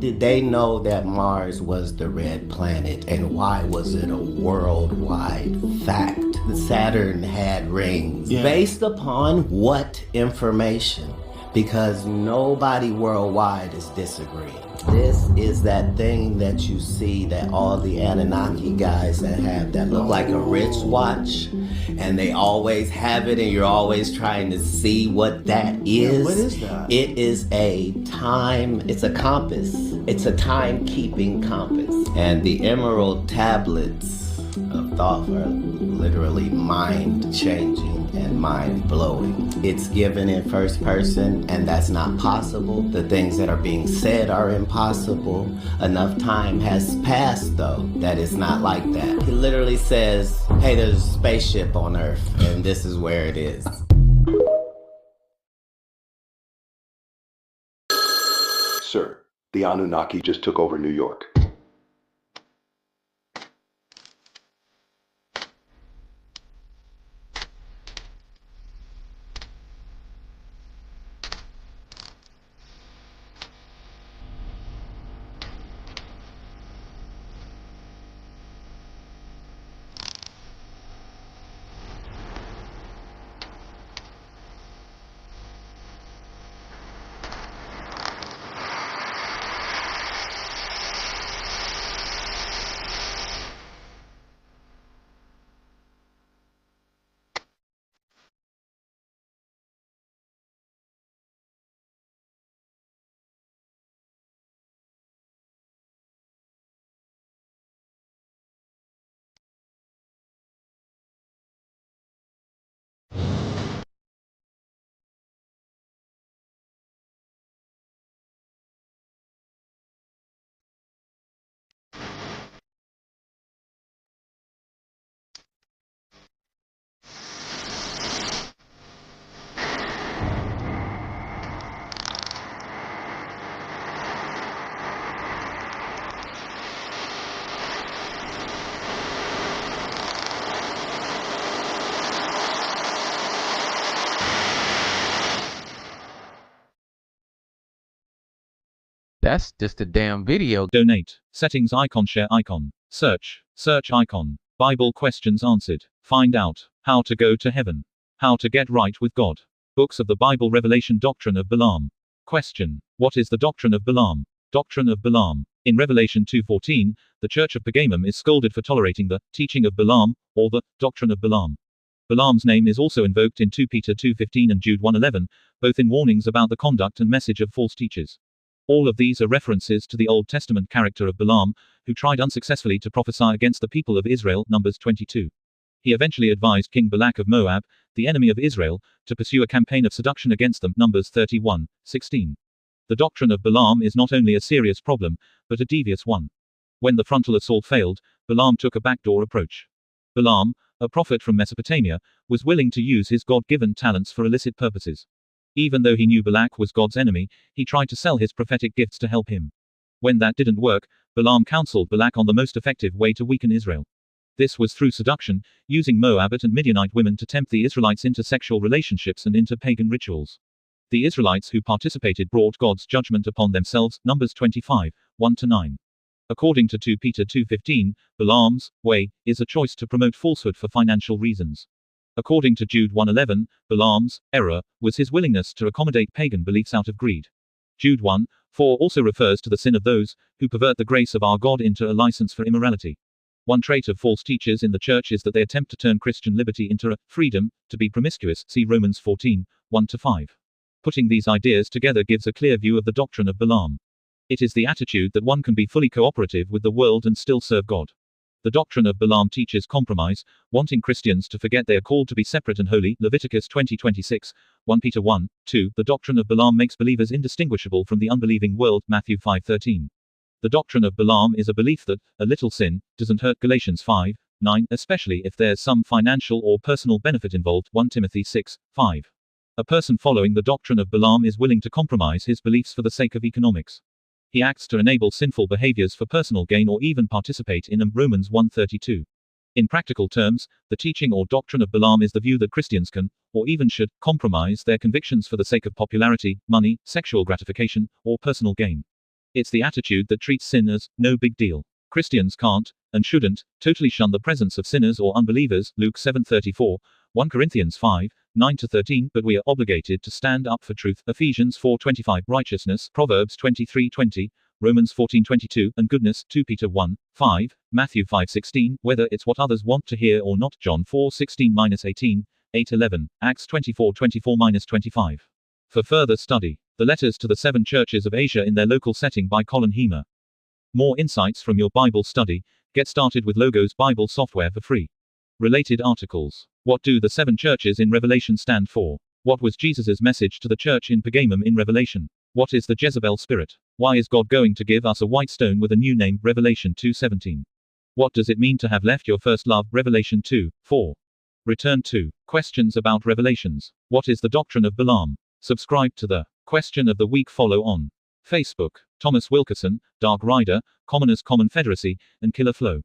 did they know that Mars was the red planet, and why was it a worldwide fact? Saturn had rings. Yeah. Based upon what information? Because nobody worldwide is disagreeing. This is that thing that you see that all the Anunnaki guys that look like a wristwatch, and they always have it, and you're always trying to see what that is. Yeah, what is that? It is it's a compass. It's a time-keeping compass. And the emerald tablets of Thoth are literally mind-changing and mind-blowing. It's given in first person, and that's not possible. The things that are being said are impossible. Enough time has passed, though, that it's not like that. He literally says, hey, there's a spaceship on Earth, and this is where it is. Sir, the Anunnaki just took over New York. That's just a damn video. Donate. Settings icon. Share icon. Search. Search icon. Bible questions answered. Find out. How to go to heaven. How to get right with God. Books of the Bible. Revelation. Doctrine of Balaam. Question. What is the doctrine of Balaam? Doctrine of Balaam. In Revelation 2:14, the church of Pergamum is scolded for tolerating the teaching of Balaam, or the doctrine of Balaam. Balaam's name is also invoked in 2 Peter 2:15 and Jude 1:11, both in warnings about the conduct and message of false teachers. All of these are references to the Old Testament character of Balaam, who tried unsuccessfully to prophesy against the people of Israel, Numbers 22. He eventually advised King Balak of Moab, the enemy of Israel, to pursue a campaign of seduction against them, Numbers 31:16. The doctrine of Balaam is not only a serious problem, but a devious one. When the frontal assault failed, Balaam took a backdoor approach. Balaam, a prophet from Mesopotamia, was willing to use his God-given talents for illicit purposes. Even though he knew Balak was God's enemy, he tried to sell his prophetic gifts to help him. When that didn't work, Balaam counseled Balak on the most effective way to weaken Israel. This was through seduction, using Moabite and Midianite women to tempt the Israelites into sexual relationships and into pagan rituals. The Israelites who participated brought God's judgment upon themselves, Numbers 25, 1-9. According to 2 Peter 2:15, Balaam's way is a choice to promote falsehood for financial reasons. According to Jude 1:11, Balaam's error was his willingness to accommodate pagan beliefs out of greed. Jude 1:4 also refers to the sin of those who pervert the grace of our God into a license for immorality. One trait of false teachers in the church is that they attempt to turn Christian liberty into a freedom to be promiscuous. See Romans 14, 1-5. Putting these ideas together gives a clear view of the doctrine of Balaam. It is the attitude that one can be fully cooperative with the world and still serve God. The doctrine of Balaam teaches compromise, wanting Christians to forget they are called to be separate and holy. Leviticus 20:26, 1 Peter 1:2. The doctrine of Balaam makes believers indistinguishable from the unbelieving world. Matthew 5:13. The doctrine of Balaam is a belief that a little sin doesn't hurt. Galatians 5:9, especially if there's some financial or personal benefit involved. 1 Timothy 6:5. A person following the doctrine of Balaam is willing to compromise his beliefs for the sake of economics. He acts to enable sinful behaviors for personal gain or even participate in them. Romans 1:32. In practical terms, the teaching or doctrine of Balaam is the view that Christians can, or even should, compromise their convictions for the sake of popularity, money, sexual gratification, or personal gain. It's the attitude that treats sin as no big deal. Christians can't, and shouldn't, totally shun the presence of sinners or unbelievers, Luke 7:34, 1 Corinthians 5:9-13, but we are obligated to stand up for truth, Ephesians 4:25, righteousness, Proverbs 23:20, Romans 14:22, and goodness, 2 Peter 1:5, Matthew 5:16, whether it's what others want to hear or not, John 4:16-18, 8:11, Acts 24:24-25. For further study, the letters to the 7 churches of Asia in their local setting by Colin Hemer. More insights from your Bible study. Get started with Logos Bible software for free. Related articles. What do the 7 churches in Revelation stand for? What was Jesus' message to the church in Pergamum in Revelation? What is the Jezebel spirit? Why is God going to give us a white stone with a new name? Revelation 2:17. What does it mean to have left your first love? Revelation 2:4. Return to questions about Revelations. What is the doctrine of Balaam? Subscribe to the Question of the Week. Follow on Facebook. Thomas Wilkerson, Dark Rider, Commoners Common Confederacy, and Killer Flow.